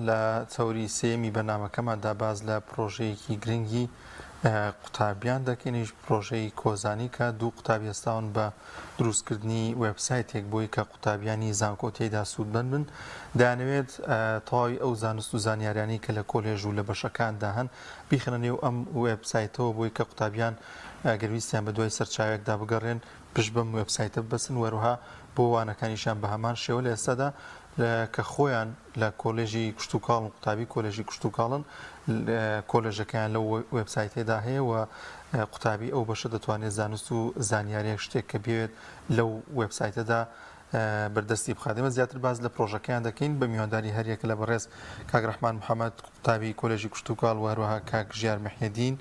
لە تەوری سێمی بەنامەکەماندا باز لە پرۆژەیەکی گرنگی قوتابیان دەکەینیش پرۆژەی کۆزانی کە دوو قوتابی ئێستاون بە دروستکردنی وێبسایتێک بۆی کە قوتابیانی زانکۆتیدا سوودمەند بن دەیانەوێت تەواوی ئەو زانست و زانیاریانی کە لە کۆلێژ و لە بەشەکاندا هەن بیخنە نێو ئەم وێبسایتەوە بۆی کە قوتابیان گەرویستیان بە دوای سەرچاوێکدا بگەڕێن پشت بەم وێبسایتە ببەسن وەروها بۆ وانەکانیشان بە هەمان شێوە لە ئێستادا کە خۆیان لە کۆلێژی کشتتوکاڵ و قوتابی کۆلێژی کشتتوکاڵن کۆلێژەکەیان لەو وێبسایتێدا هەیە و قوتابی ئەو بەشە دەتوانێت زانست و زانیاریەک شتێک کە بێت لەو وێبسایتەدا بەردەستی بخادمە زیاتر باز لە پرۆژەکەیان دەکەین بە میوانداری هەریەک لە بەڕێز کاک ڕەحمان محەممەد قوتابی کۆلێژی کشتتوکاڵ وهروەها کاک ژیار مححێدین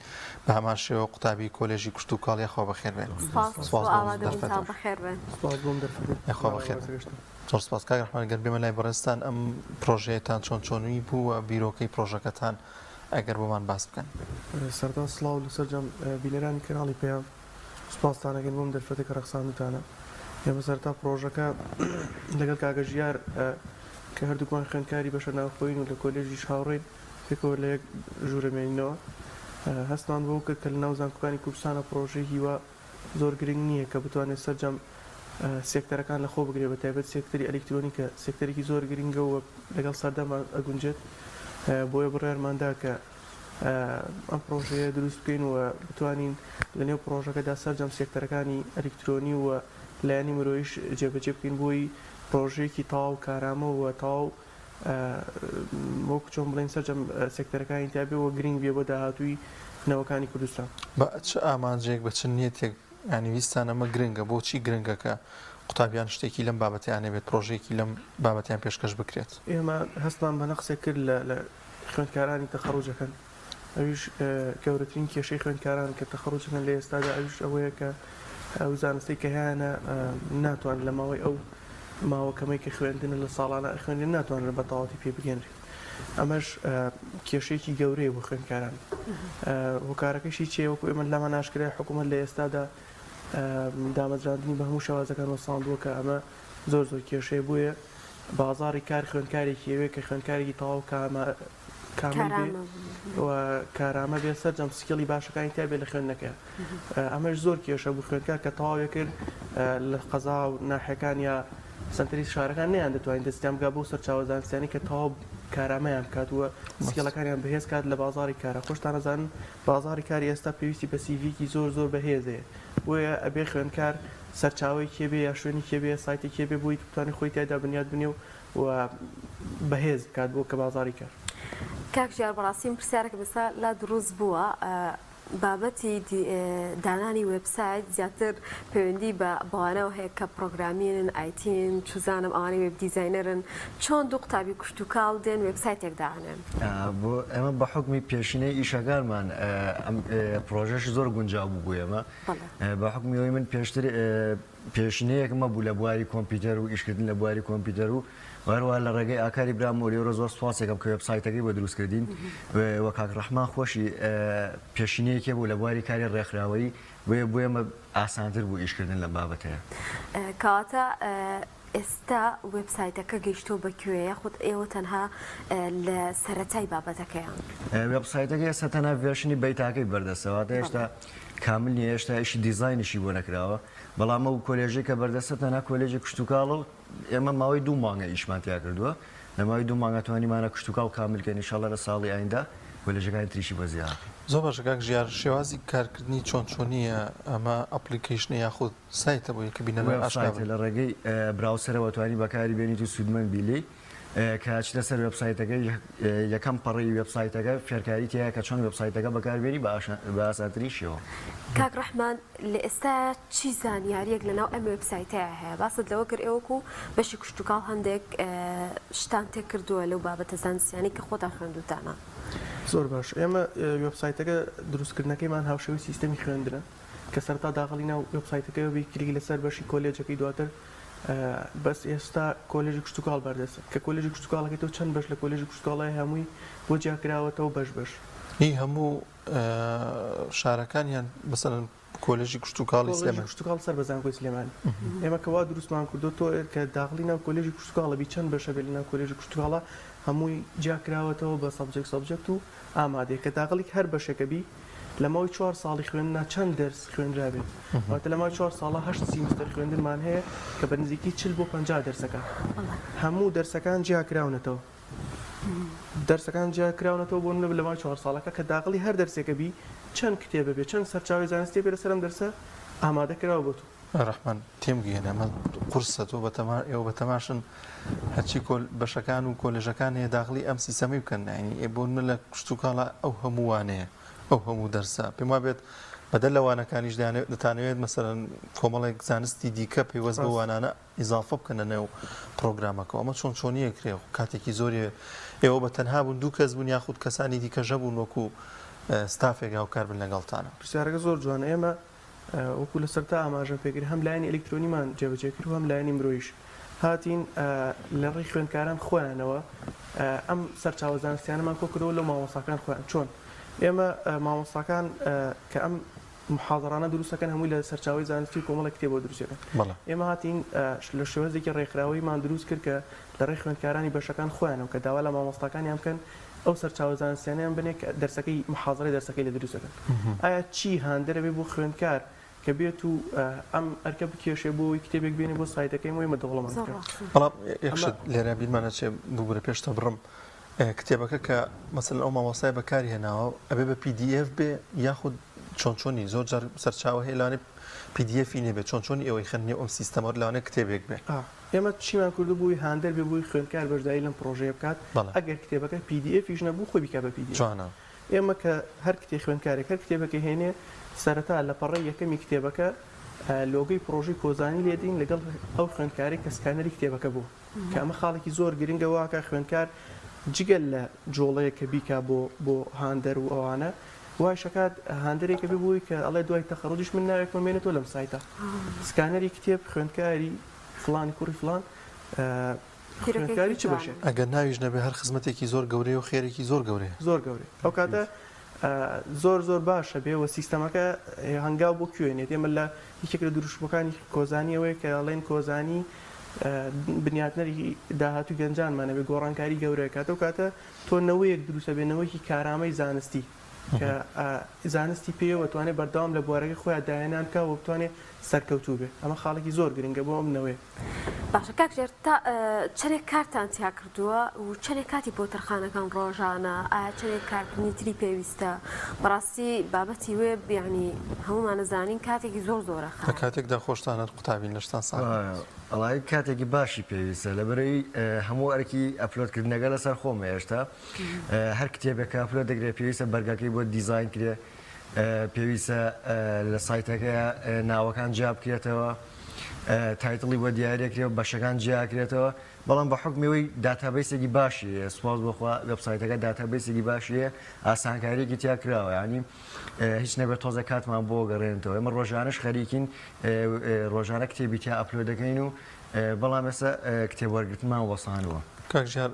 بە هەمان شێوە قوتابی کۆلێژی کشتتوکاڵ یاخوا بەخێر بێن زۆر سپاس کاک ڕەحمان گەر بێمە لای بەڕێستان ئەم پرۆژەیەتان چۆنی بوو و بیرۆکەی پرۆژەکەتان ئەگەر بۆمان باس بکەن سەردا سڵاو لەسەر جەم بیلەرانی کەناڵی پێیان سوپاستانەگەن بۆم دەرفەتێکە ڕەخساندتانە ئێمە سەرتا پرۆژەکە لەگەڵ کاگە ژیار کە هەردووکمان خوێندکاری بەشە ناوخۆین و لە کۆلێژی هاوڕێین پێکەوە لە یەک ژوورەمێنینەوە هەستمان بۆ کرد کە لە ناو زانکۆکانی کوردستانە پرۆژەیەکی وە زۆر گرنگ نییە کە بتوانێت سەرجەم سێکتەرەکان لە خۆ بگرێت بە تایبەت سێکتەری ئەلکترۆنیکە سێکتەرێکی زۆر گرنگە و لەگەڵ سەردەمان ئەگونجێت بۆیە بڕێرماندا کە ئەم پرۆژەیە دروست بکەین و بتوانین لە نێو پرۆژەکەدا سەرجەم سێکتەرەکانی ئەلکترۆنی و لایەنی مرۆیش جێبەجێ بکەین بۆی پرۆژەیەکی تاو کارامە و تاو وەکو چۆن بڵێن سەرجەم سێکتەرەکانی تابێەوە گرنگ بێ بۆ داهاتووی نەوەکانی کوردستان بە چ ئامانجێک بە چ نیەتێک ینیویستان ئەمە گرنگە بۆچی گرنگەکە قوتابیان شتێکی لەم بابەتیانە بێت پرۆژێکی لەم بابەتیان پێشکەش بکرێت ئێمە هەستمان بە نەقسێک کرد لە خوێندکارانی تەخەڕوجەکەن ئەویش گەورەترین کێشەی خوێندکاران کە تەخەڕوجەکەن لە ئێستادا ئەویش ئەوەیە کە ئەو زانستی کە هیانە ناتوان لە ماوەی ئەو ماوەکەمەی کە خوێندنە لە ساڵانە خوێندن ناتوانن بە تەواوەتی پێ بگەنرێت ئەمەش کێشەیەکی گەورەیە بۆ خوێندکاران هۆکارەکەشی چێ وەکو ئێمە لەمە ناشکرای حکوومەت لە ئێستادا دامەزراندنی بە هەموو شێوازەکان وەساندووە کە ئەمە زۆر زۆر کێشەیە بووە بازاری کار خوێندکارێکی ئەوەیە کە خوێندکارێکی تەواو کامل بێ و کارامە بێ سەرجەم سکیڵی باشەکانی تا بێ لە خوێندنەکە ئەمەش زۆر کێشە بوو خوێندکار کە تەواوێ کرد لە قەزا و ناحیەکان یا سنتری شارەکان نیان دەتوانین دەستیان بگا بۆ سەر چاوەزانستیانی کە تەواو کارامەیان بکات وە سکیڵەکانیان بەهێز کات لە بازاری کارە خۆشتان نەزانن بازاری کاری ئێستا پێویستی بە سیڤیکی زۆر زۆر بەهێزەیە بۆیە ئەبێ خوێندکار سەرچاوی کێبێ یا شوێنی کێبێ سایتی کێبێ بۆی بتوانێت خۆی تایدا بنیاد بنێ و بەهێز بکات بۆ کە بازاری کار کاک ژیار بەڕاستی پرسیارێکە بەسا لا دروست بووە بابەتی دانانی وێبسایت زیاتر پەیوەندی بە بەوانەوە هەیە کە پرۆگرامینن ئایتین چوزانم ئەوانەی وێب دیزاینەرن چۆن دوو قوتابی کشتتوکاڵ دێن وێبسایتێک داهێنن بۆ ئێمە بە حکمی پێشینەی ئیشەکانمان پرۆژەش زۆر گونجاو بوو ئێمە بە حکمیەوەی من پێشینەیەکمە بوو لە بواری کۆمپیوتەر و ئیشکردن لە بواری کۆمپیوتەر و وەروە لە ڕێگەی ئاکاری برام مۆریۆرە زۆر سوپاسێکم کە وێبسایتەکەی بۆ دروستکردین وە کاک ڕەحمان خۆشی پێشینەیەکێ بوو لە بواری کاری ڕێکخراوەیی بۆ ئێمە ئاسانتر بوو ئیشکردن لە بابەتەیە کەواتە ئێستا وێبسایتەکە گەیشتۆ بەکوێیە خودت ئێوە تەنها لە سەرەتای بابەتەکەیان وێبسایتەکە ئێستا تەنها ڤێرشنی بەیتاکەی بەردەستەوە هێشتا کامل نیە هێشتا ئیشی دیزاینیشی بۆ نەکراوە بەڵام ئەو کۆلێژی کە بەردەستە تەنها کۆلێژی کشتتوکاڵ و ئێمە ماوەی 2 مانگە ئیشمان تیا کردووە لە ماوەی 2 مانگە توانیمانە کشتتوکاڵ کاملکەین ئینشاڵڵا لە ساڵی ئایندا کۆلێژەکانی تریشی بە زیاد زۆر باشە کاک ژیار شێوازی کارکردنی چۆنیە ئەمە ئەپلیکیشنە یاخود سایتە بۆ یەکە بینەوە لە ڕێگەی براوسەرەوە توانی بەکاری بێنیت و سوودمەند بیلی کاچ لەسەر وێبسایتەکە یەکەم پەڕی وێبسایتەکە فێرکاری تەیە کە چۆن وێبسایتەکە بەکاربێنی بە ئاسانتریشیەوە کاک ڕەحمان لە ئێستا چی زانیاریەک لەناو ئەم وێبسایتەیە هەیە باست لەوە کرد ئێوەکو بەشی کشتتوکاڵ هەندێک شتان تێ کردووە لەو بابەتە زانستیانی کە خۆتان خوێندوتانە زۆر باش ئێمە وێبسایتەکە دروستکردنەکەیمان هاوشێوی سیستەمی خوێندنە کە سەرتا داخلی ناو وێبسایتەکەی بی کلیک لەسەر بەشی کۆلێجەکەی دواتر بەس ئێستا کۆلێژی کشتتوکاڵ بەردەسە کە کۆلێژی کشتتوکاڵەکەیتەوە چەند بەش لە کۆلێژی کشتتوکاڵی هەمووی بۆ جیاکراوەتەوە بەش هی هەموو شارەکانیان بەسەرن کۆلێژی کشتتوکاڵی سلێمان کشتتوکاڵ سەر بەزانکۆی سلێمانی ئێمە کەوا دروستمان کردو تۆ کە داخلی ناو کۆلێژی کشتتوکاڵە بی چەند بەشە بێت لە ناو کۆلێژی کشتتوکاڵە هەمووی جیاکراوەتەوە بە سەبجەکت و ئامادەیە کە داغڵی هەر بەشەکەبی لە ماوەی 4 ساڵی خوێندنا چەند دەرس خوێنرابێت واتە لە ماوەی 4 ساڵە 8 سیمستەر خوێندنمان هەیە کە بە نزیکی 40 بۆ 50 دەرسەکان هەموو دەرسەکان جیاکراونەتەوە دەرسەکان جیاکراونەتەوە بۆ لە ماوەی 4 ساڵەکە کە داغڵی هەر دەرسێکەبی چەند کتێبە بێت چەند سەرچاوی زانستی بێت لەسەرم دەرسە ئامادە کراوە بۆ تو ڕحمان تێمگەێنە ئەمە قورسە تۆ ئێوە بە تەماشن هەرچی بەشەکان و کۆلێژەکان هەیە داخلی ئەم سیستەمی بکەن نانی بۆ من لە کشتتوکڵە ئەو هەمووانەیە ئەو هەموو دەرسە پێم وا بێت بەدە لەوانەکانیش دەتانەوێت مەسەرەن کۆمەڵێک زانستی دیکە پێیوەست بە وانانە ئیزافە بکەنە نێو پرۆگرامەکە ئەمە چۆن چۆنیە کرێ کاتێکی زۆری ئێوە بە تەنها بوون دوو کەس بوون یاخود کەسانی دیکە ژەبوون وەکو ستافێک هاوکار بن لەگەڵتانە پرسیارەکە زۆر جوانە ئێمە وەکو لە سەرتا ئاماژە پێگیری هەم لایەنی ئەلکترۆنیمان جێبەجێ کرد و هەم لایەنی مرۆیش هاتین لە ڕێی خوێندکاران خۆیانەوە ئەم سەرچاوە زانستیانەمان کۆکردەوە لە مامۆستاکان خۆیان چۆن ئێمە مامۆستاکان کە ئەم محاضرانە دروستەکەن هەمووی لە سەرچاوی زانستی کۆمەڵە کتێبەوە دروستەکەن ئێمە هاتین لە شێوەزێکی ڕێکخراوەیمان دروست کرد کە لە ڕێی خوێندکارانی بەشەکان خۆیانەوە کە داوا لە مامۆستاکانیان بکەن ئەو سەرچاوە زانستیانیان بنێت دەرسەکەی محاضرەی دەرسەکەی لە دروستەکەن ئایا چی هاندەرە بێ بۆ خوێندکار کە بێت و ئەم ئەرکە بکێشێ بۆی کتێبێک بێنێ بۆ سایتەکەی وی مەدەوڵەمان بەڵام یەکشت لێرە بیرمانە چێ دووبرە پێشتە بڕم کتێبەکە کە مەسەن ئەو مامۆستای بەکاری هێناوە ئەبێ بە PDF بێ یاخود چۆنچۆنی زۆر جار سەرچاوە هەیە لەوانێ PDF نێبێت چۆنچۆنی ئەوەی خەنێ ئەم سیستەمە لەوانێ کتێبێک بێ ئێمە چیمان کردو بووی هاندەر بێ بووی خوێندکار بەشداری لەم پرۆژەیە بکات ئەگەر کتێبەکە PDFیش نەبوو خۆی بکە بە PDF ئێمە کە هەر کتێب خوێندکارێک هەر کتێبەکە هێنێ سەرەتا لە پەڕی یەکەمی کتێبەکە لۆگەی پرۆژەی کۆزانی لێدین لەگەڵ ئەو خوێندکاری کە سکانەری کتێبەکە بوو کە ئەمە خاڵێکی زۆر گرنگە واکە خوێندکار جگەل لە جۆڵەیە کە بیکا بۆ هاندەر و ئەوانە وای شکات هاندەرێکە ببووی کە ئەڵێ دوای تەخەڕوجش من ناوێکم بێنێتەوە لەم سایتە سکانەری کتێب خوێندکاری فلانی کوڕی فلان خوێندکاری چ بەشێ ئەگەر ناویش نەبێ هەر خزمەتێکی زۆر گەورەی و خێرێکی زۆر گەورەیە زۆر گەورەی ئەو کاتە زۆر باشە بێەوە سیستەمەکە هەنگاو بۆ کوێنێت ئێمە لە یەکێک لە دروشتبەکانی کۆزانیەوەی کە ئەڵێن کۆزانی بنیاتنەری داهاتوو گەنجانمانە بێ گۆڕانکاری گەورەیە کاتەوە کاتە تۆ نەوەیەک دروستە بێنەوەیکی کارامەی زانستی کە زانستی پێوە توانێت بەردەوام لە بوارەکەی خۆیان داهێنان بکە و بتوانێت سەرکەوتوو بێ ئەمە خاڵێکی زۆر گرنگە بۆ ئەم نەوەیە باشە کاکژێر تا چەندێک کارتان تیا کردووە و چەندێک کاتی بۆ تەرخانەکان ڕۆژانە ئایا چەندێک کارکردنی تری پێویستە بەڕاستی بابەتی وێ بیانی هەمومان نەزانین کاتێکی زۆرە لە کاتێکدا خۆشتانە قوتابین لە شتان ساڵ ئەڵای کاتێکی باشی پێویستە لەبەرەوەی هەموو ئەرکی ئەپلۆدکردنەکە لەسەر خۆمە هێشتا هەر کتێبێک ئەپلۆد دەکرێت پێویستە بەرگەکەی بۆ دیزاین کرێ پێویستە لە سایتەکە ناوەکان جیا بکرێتەوە تایتڵی بۆ دیارێکرێ بەشەکان جیاکرێتەوە بەڵام بە حکمەوەی داتابیسێکی باشی سوپاس بخوا وێبسایتەکە داتابیسێکی باشیە ئاسانکاریێکی تیا کراوە ینی هیچ نەبێت تۆزە کاتمان بۆ گەڕێنەوە ئێمە ڕۆژانش خەریکین ڕۆژانە کتێبی تیا ئەپلۆد دەکەین و بەڵام ئێستا کتێب وەرگرتنمان وەسانەوە کاکژیار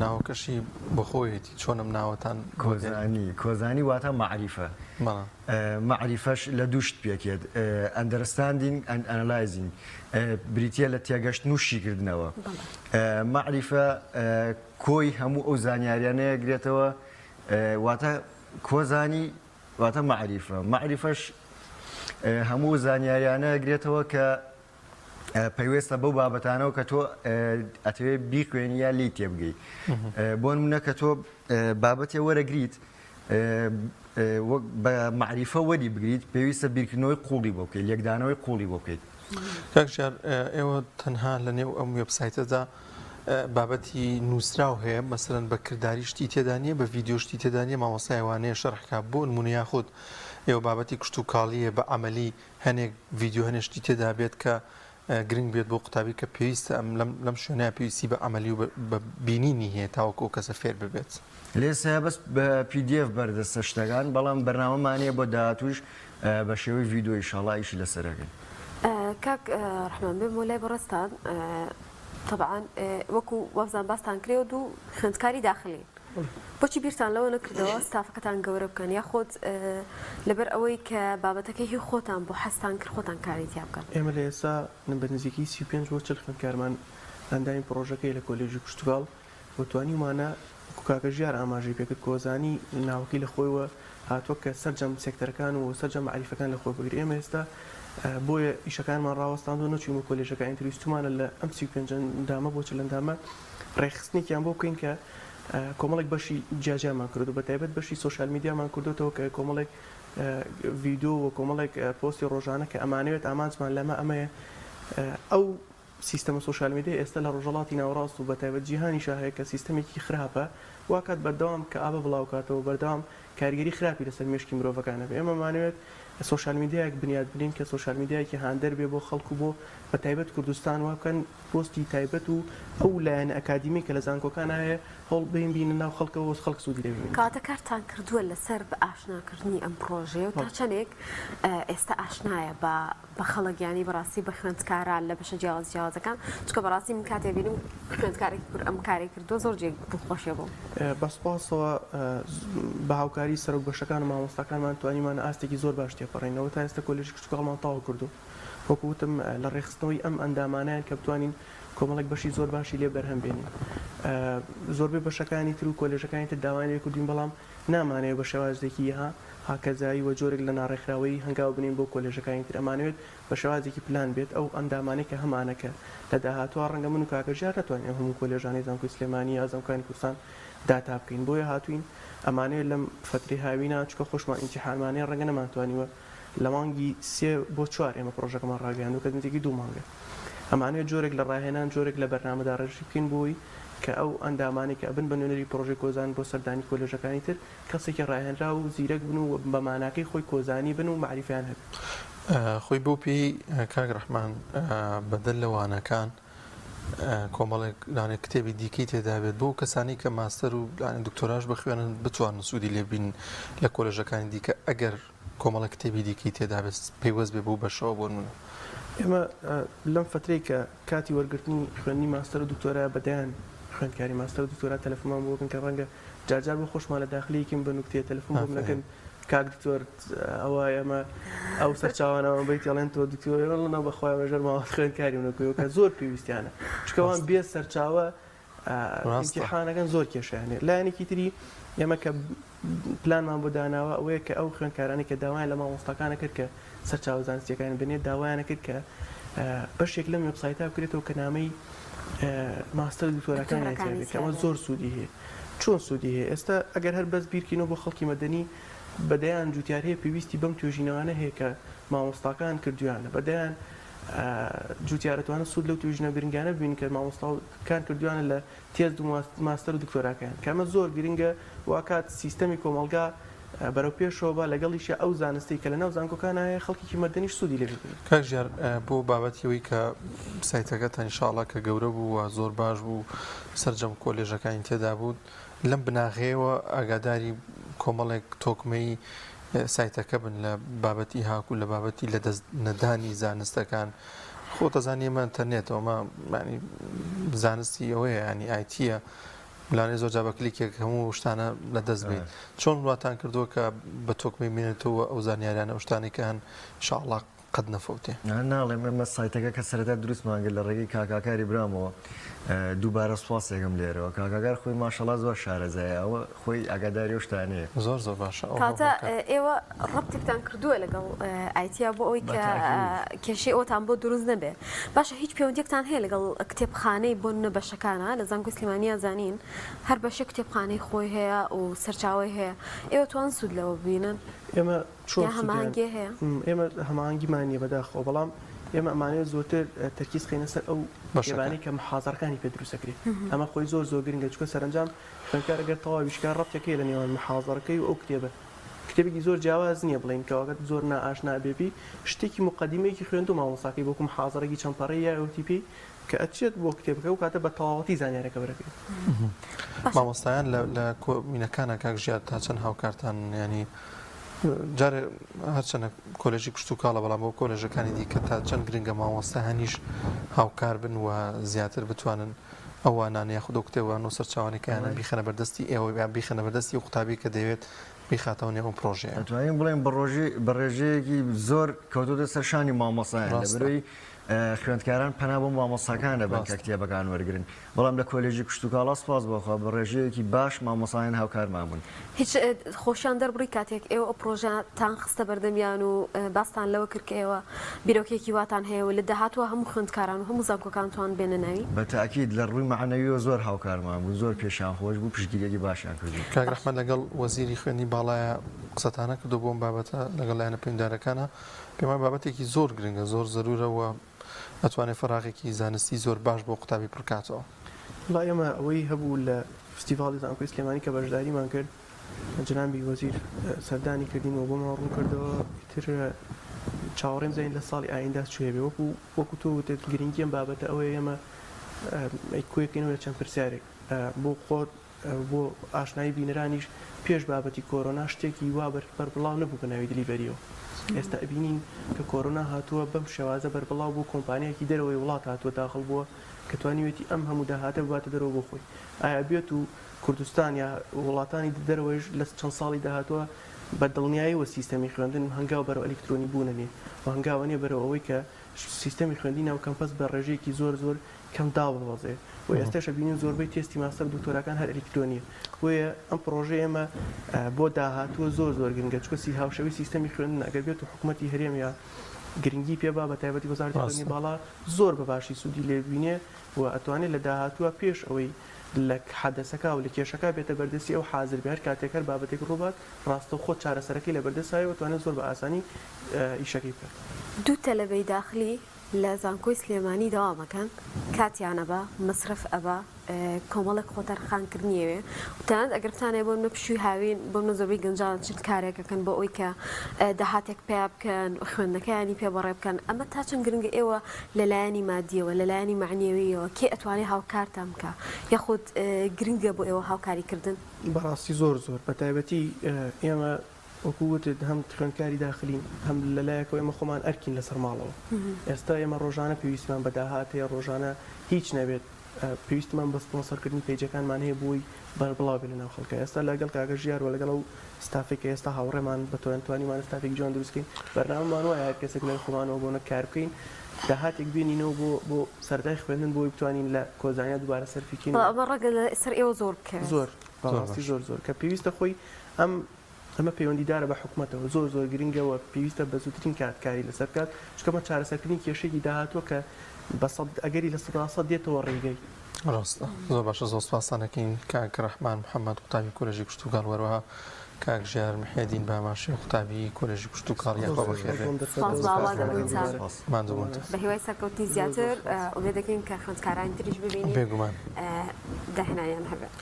ناوەکەشی بەخۆیەتی چۆنم ناوەتان کۆزانی واتە معریفە معریفەش لە دووشت پێکێت ئەندەرستاندینگ ئەند ئەنەلایزینگ بریتە لە تێگەشتن و شیکردنەوە معریفە کۆی هەموو ئەو زانیاریانەیە گرێتەوە واتە کۆزانی واتە معریفەش هەموو زانیاریانە گرێتەوە کە پەیوەستە بەو بابەتانەوە کە تۆ ئەتەوێت بیخوێنی یا لی تێبگەی بۆ نمونە کە تۆ بابەتێ وەرەگریت بە معریفە وەری بگریت پێویستە بیرکردنەوەی قوڵی بۆ بکەیت یەکدانەوەی قوڵی بۆ بکەیت کاکژیار ئێوە تەنها لە نێو ئەم وێبسایتەدا بابەتی نووسراو هەیە مەسەرەن بە کردداری شتی تێدانە بە ڤیددیۆ شتی تێدانە مامۆسایوانەیە شەرحکە بۆ نمونە یاخود ئێوە بابەتی کشت و کاڵیە بە عملی هەنێک ڤیددیۆ هەنێشتی تێدا بێت کە گرنگ بێت بۆ قوتابی کە پێویستە لەم شوێنە پێویستی بە عملی و بە بینینی هەیە تاوەکو کەسە فێر ببێت لێسا بەس بە PDF بەردەستە شتەکان بەڵام بەرنامەمانەیە بۆ داهاتووش بە شێوەی ڤیددیۆ ئینشاڵڵا ئیشی لەسەرەکەن کاک ڕحمان بێ مۆلای بەڕستان طبعا وەکو وەبزان باستان کرێ و خوێندکاری داخلی بۆچی بیرتان لەوە نەکردەوە ستافەکەتان گەورە بکەن یاخۆت لەبەر ئەوەی کە بابەتەکەی خۆتان بۆ حەستان کرد خۆتان کاری تیا بکەن ئێمە لە ئێستا بە نزیکی 35 بۆ 40 خوێندکارمان ئەندامی پرۆژەکەی لە کۆلێژی کشتتوگاڵ بۆ توانیمانە کاکە ژیار ئاماژەی پێکرد کۆزانی ناوەکەی لە خۆیەوە هاتووە کە سەرجەم سێکتەرەکان و سەرجەم معریفەکان لە خۆی بگیر ئێمە ئێستا بۆیە ئیشەکانمان ڕاوەستاندۆ نەچوومە کۆلێژەکە ئینتریستمانە لە ئەم 35 بۆ چلەندامە ڕێخستنێکیان بۆ بکەین کە کۆمەڵێک بەشی جیاجیامان کردو بە تایبەت بەشی سوشال میدیامان کردوتەوە کە کۆمەڵێک ڤیدیۆ و کۆمەڵێک پۆستی ڕۆژانە کە ئەمانەوێت ئامانجمان لەمە ئەمەیە ئەو سیستەمە سوشال میدیا ئێستا لە ڕۆژەڵاتی ناوەڕاست و بە تایبەت جیهانی شاهەیە کە سیستەمێکی خراپە واکات بەردەوام کە ئابە بڵاوکاتەوە بەردەوام کاریگەری خراپی لەسەر مێشکی مرۆڤەکانە بێ ئێمەمانوێت سوشال میدیایەک بنیاد بنین کە سوشال میدیایەکی هاندەر بێ بۆ خەڵکو بۆ بە تایبەت کوردستان وا بکەن پۆستی تایبەت و ئەو لایەنە ئەکادیمی کە لە زانکۆکان هەیە هەڵ بینبینە ناو خەڵکەوە خەڵک سوودی لێ کاتە کارتان کردووە لەسەر بە ئاشناکردنی ئەم پرۆژێ و تا چەندێک ئێستا ئاشنایە بە خەڵکیانی بەڕاستی بە خوێندکاران لە بەشە جیاوازەکان چکە بەڕاستی من کاتێ بینم خوێندکارێک ئەم کاری کردو زۆر جێک دڵخۆشیە بوو بەسپاسەوە بە هاوکاری سەرۆک بەشەکان و مامۆستاکانمان توانیمان ئاستێکی زۆر باش تێپەڕێنەوە تا ئێستا کۆلێژی کچوکەڵمان تاوا کردو وەکوتم لە ڕێخستنەوەی ئەم ئەندامانیان کە بتوانین کۆمەڵێک بەشی زۆر باشی لێ بەرهەم بێنین زۆربەی بەشەکانی تر و کۆلێژەکانی تر داوای لێ کردوین بەڵام نامانەوە بە شێوازێکی هاکەزایی و جۆرێک لە ناڕێکخراوەی هەنگاو بنین بۆ کۆلێژەکانی تر ئەمانوێت بە شێوازێکی پلان بێت ئەو ئەندامانەی کە هەمانەکە لە داهاتوە ڕەنگە من و کاکەژیار ناتوانین هەموو کۆلێژانی زانکۆی سلێمانی یا زانکۆی کوردستان داتا بکەین بۆیە هاتوین ئەمانەیە لەم فتری هاوینە چکە خۆشمان ئیمتیحانمانەیە ڕەنگە نەمانتوانیوە لە مانگی 3 بۆ 4 ئێمە پرۆژەکەمان ڕاگەیاندوو کە نزیکی 2 مانگە ئەمانەیە جۆرێک لە ڕاهێنان جۆرێک لە بەرنامەدا ڕێژی بکەین بۆی کە ئەو ئەندامانی کە ئەبن بە نوێنەری پرۆژەی کۆزان بۆ سەردانی کۆلێژەکانی تر کەسێکی ڕاهێنرا و زیرەک بن و بە ماناکەی خۆی کۆزانی بن و معریفیان هەبێت خۆی بۆ پێی کاک ڕەحمان بەدەل لەوانەکان کۆمەڵێک لاانێ کتێبی دیکەی تێدا بێت بۆ کەسانی کە ماستەر و دکتۆراژ بخوێنن بتوانن سوودی لێبین لە کۆلێژەکانی دیکە ئەگەر کۆمەڵە کتێبی دیکەی تێدا بێت پێیوەست بێ بۆ بەشەوە بۆ منە ئێمە لەم فترەی کە کاتی وەرگرتنی خوێندنی ماستەر و دکتۆرا بەدەیان خوێندکاری ماستەر و دکتۆرا تەلەفۆنمان بۆ بکەن کە ڕەنگە جارجار بۆ خۆشمان لە داخلیەکەم بە نوکتێ تەلەفۆن بۆ بنەکەن کاک دکتۆر ئەوە ئێمە ئەو سەرچاوانەوە بیت یاڵێن تۆ دکتۆرەڵە بەخوای بەژەر ماوە خوێندکاری منەکەیەوە کە زۆر پێویستیانە چکەوان بێ سەرچاوە ئیمتیحانەکان زۆر کێشیانێ لایەنێکی تری ئێمە کە پلانمان بۆ داناوە ئەوەیە کە ئەو خوێندکارانی کە داوایان لە مامۆستاکانە کرد کە سەرچاوە زانستیەکان بنێت داوایانە کرد کە بەشێک لەم وێبسایتە بکرێتەوە کە نامەی ماستەر دکتۆرەکانی بێت ئەمە زۆر سوودی هەیە چۆن سوودی هەیە ئێستا ئەگەر هەر بەس بیرکەینەوە بۆ خەڵکی مەدەنی بەدەیان جوتیار هەیە پێویستی بەم توێژینەوانە هەیە کە مامۆستاکان کردویانە بەدەیان جوتیارەتوانە سوود لەو توێژینە گرنگانە ببین کە مامۆستاکان کردویانە لە تێز ماستەر و دکتۆراکەیان کە ئەمە زۆر گرنگە واکات سیستەمی کۆمەلگا بەرەو پێشەوە لەگەڵیشە ئەو زانستی کە لە ناو زانکۆکان هەیە خەڵکی مەدەنیش سوودی لێ بگرێت کاک ژیار بۆ بابەتیەوەی کە سایتەکەتان ئینشاڵڵا کە گەورە بوو و زۆر باش بوو سەرجەم کۆلێژەکانی تێدا بوو لەم بناغەیەوە ئاگاداری کۆمەڵێک تۆکمەی سایتەکە بن لە بابەتی هاکو لە بابەتی لە دەست نەدانی زانستەکان خۆ دەزانانی ئێمە ئینتەرنێتەوە ینی زانستی ئەوەیە ینی ئایتیە لانێ زۆر جا بە کلیکێک هەموو شتانە لە دەست بێت چۆن وڵاتان کردووە کە بە تۆکمەی بێنێتەوە ئەو زانیاریانە ئەو شتانی کە هەن ئینشاءڵڵا قەت نەفەوتێ ناڵێم ئێمە سایتەکە کە سەرەتا دروستمانگە لە ڕێگەی کاکاکاری برامەوە دووبارە سوپاسێکم لێرەوە کاکاگار خۆی ماشەڵا زۆر شارەزایە ئەوە خۆی ئاگاداری و شتانەیە زۆر زۆر باشە کاتە ئێوە ڕەبتێکتان کردووە لەگەڵ ئایتیا بۆ ئەوەی کە کێشەی ئەوتان بۆ دروست نەبێ باشە هیچ پەیوەندیەکتان هەیە لەگەڵ کتێبخانەی بۆ بەشەکانە لە زانکۆی سلێمانیە زانین هەر بەشە کتێبخانەی خۆی هەیە و سەرچاوی هەیە ئێوە توان سوود لەوە ببینن ئێمە چۆن هەماهەنگی هەیە ئێمە هەماهەنگیمانیە بەداخەوە بەڵام ئێمە ئەمانەیە زۆرتر تەرکیز خینە سەر ئەو شێوانەی کە محاضەرەکانی پێ دروستەکرێت ئەمە خۆی زۆر زۆر گرنگە چکە سەرنجام خوێندکار ئەگەر تەواو ویشکار ڕەبتەکەی لە نێوان محاضەرەکەی و ئەو کتێبە کتێبێکی زۆر جیاواز نییە بڵین کەواگەت زۆر نائاشنا بێبی شتێکی مقدمەیەکی خوێند و مامۆستاکەی بۆکو محاضەرەی چەندپەڕەی یا ئۆتیپی کە ئەچێت بۆ کتێبەکە و کاتە بە تەواوەتی زانیارەکە بەرەکەێت مامۆستایان لە کۆمینەکانە کاک ژیار تا چەند هاوکارتان ینی جارێ هەرچەنە کۆلێژی کشت و کاڵە بەڵام بۆ کۆلێژەکانی دیکە تا چەند گرنگە مامۆستا هەنیش هاوکار بن و زیاتر بتوانن ئەوانانەیە خودۆ کتێوان و سەرچاوانەکەیانە بیخەنە بەردەستی ئێوە بیخەنە بەردەستی و قوتابی کە دەوێت بیخاتەوە نێو پرۆژەیە دەتوانین بڵێن بە ڕێژەیەکی زۆر کەوتۆتە سەر شانی مامۆستایان لەبەرەوەی خوێندکاران پەنا بۆ مامۆستاکان دەبن کە کتێبەکان وەرگن بەڵام لە کۆلێژی کشتتوکاڵ سپاس بۆخوا بە ڕێژەیەکی باش مامۆسایان هاوکارمان بوون هیچ خۆشیان دەربڕی کاتێک ئێوە ئەو پرۆژەتان خستە بەردەمیان و باستان لەوە کرد کە ئێوە بیرۆکێکی واتان هەیە و لە داهاتوە هەموو خوێندکاران و هەموو زانکۆکانتوان بێنە ناوی بە تاکید لە ڕووی معنەویەوە زۆر هاوکارمان بوو زۆر پێشان خۆش بوو پشتگیریەکی باشیان کردی کاک ڕەحمەت لەگەڵ وەزیری خوێندی باڵایە قسەتانە کردو بۆم بابەتە لەگەڵ لایەنە پەیوەنددارەکانە پێمان بابەتێکی زۆر گرنگە زۆر زەرورەوە ئەتوانێت فەراغێکی زانستی زۆر باش بۆ قوتابی بڕکاتەوە. لا ئێمە ئەوەی هەبوو لە فستیڤاڵی زانکۆی سلێمانی کە بەشداریمان کرد جنابی وەزیر سەردانی کردینەوە بۆمان ڕوون کردەوە تر چاوەڕێم زین لە ساڵی ئایندا چێ بێ وەکو تۆ وتت گرنگی ئەم بابەتە ئەوەیە ئێمە کۆیەکەینەوە لە چەند پرسیارێک بۆ خۆت بۆ ئاشنایی بینەرانیش پێش بابەتی کۆرۆنا شتێکی وا بەربڵاو نەبوو بە ناوی دلیڤەریەوە. ئێستا بینین کە کۆرۆنا هاتووە بەم شێوازە بەربڵاو بۆ کۆمپانیایەکی دەرەوەی وڵات هاتووە داخڵ بووە کە توانیوێتی ئەم هەموو داهاتە باتە دەرەوە بۆ خۆی. ئایا بێت و کوردستان یا وڵاتانی دەرەوەیش لە چەند ساڵی داهاتوە بە دڵنیاییەوە سیستەمی خوێندن هەنگاو بەرەو ئەلکترۆنی بوونەنێ و هەنگاوە نیە بەرەوە ئەوەی کە سیستەمی خوێندی ناو کەمپەس بە ڕێژەیەکی زۆر کەم داوەڵەزێ و ئێستاش بینین زۆربەی تێستی ماستەر دکتۆرەکان هەر ئەلکترۆنیە وەیە ئەم پرۆژە ئێمە بۆ داهاتووە زۆر گرنگە چکەسی هاوشەوی سیستەمی خوێندن ئەگەر بێت و حکوومەتی هەرێم یا گرنگی پێ بە تایبەتی وەزارەتی خوێندنی باڵا زۆر بە باشی سوودی لێبینێ و ئەتوانێت لە داهاتووە پێش ئەوەی لە حەدەسەکە و لە کێشەکە بێتە بەردەستی ئەو حاضر بێ هەر کاتێکەر بابەتێک ڕووبات ڕاستە خۆت چارەسەرەکەی لە بەردەسایەوە توانێت زۆر بە ئاسانی ئیشەکەی بکات. دوو تەلەبەی داخلی لە زانکۆی سلێمانی داوامەکەن کاتیانە بە مەصرف ئەبە کۆمەڵێک خۆتەرخانکردنیەوێ وتەنانەت ئەگەر بتانێ بۆ منە پشووی هاوین بۆ منە زۆربەی گەنجان چ کارێکەکەن بۆ ئەوی کە داهاتێک پێ بکەن خوێندەکانی پێ بەڕێ بکەن ئەمە تا چەند گرنگە ئێوە لەلایەنی مادیەوە لەلایەنی معنیەوەیەوە کێ ئەتوانێت هاوکارتان بکە یاخود گرنگە بۆ ئێوە هاوکاریکردن بەڕاستی زۆر بە تایبەتی ئێمە وەکووتت هەم خوێندکاری داخلین هەم لەلایەکەوە ئێمە خۆمان ئەرکین لەسەر ماڵەوە ئێستا ئێمە ڕۆژانە پێویستمان بە داهاتەیە ڕۆژانە هیچ نەبێت پێویستمان بە سپۆنسەرکردنی پێیجەکانمان هەیە بۆی بەربڵاو بێت لەناو خەڵکە ئێستا لەگەڵ کاگە ژیار و لەگەڵ ئەو ستافێکە ئێستا هاوڕێمان بە توانیمان ستافێک جوان دروستکەین بەرنامەمان وایە هەر کەسێک لە خۆمانەوە بۆنە کار بکەین داهاتێک بینینەوە بۆ سەردای خوێندن بۆی بتوانین لە کۆزانیا دووبارە سەرفیکین ئەمە ڕەگە لە سەر ئێوە زۆر بکەن زۆر بەڕاستی زۆر کە پێویستە خۆی ئەمە پەیوەندیدارە بە حکوومەتەوە زۆر گرنگەوە پێویستە بە زووترین کاتکاری لەسەر کات چکەمە چارەسەرکردنی کێشەی داهاتوە کە ئەگەری لە 100% دێتەوە ڕێگەی ڕاستە زۆر باشە زۆر سپاسانەکەین کاک ڕەحمان محەممەد قوتابی کۆلێژی کشتتوکاڵ وەروەها کاک ژیار محێدین باماشی قوتابی کۆلێژی کشتتوکاڵ یاخوا بەخێر مادەبوون بە هیوای سەرکەوتی زیاتر ئومێد دەکەین کە خوێندکارانی تریش ببینین بێگومان داهێنانیان هەبێت.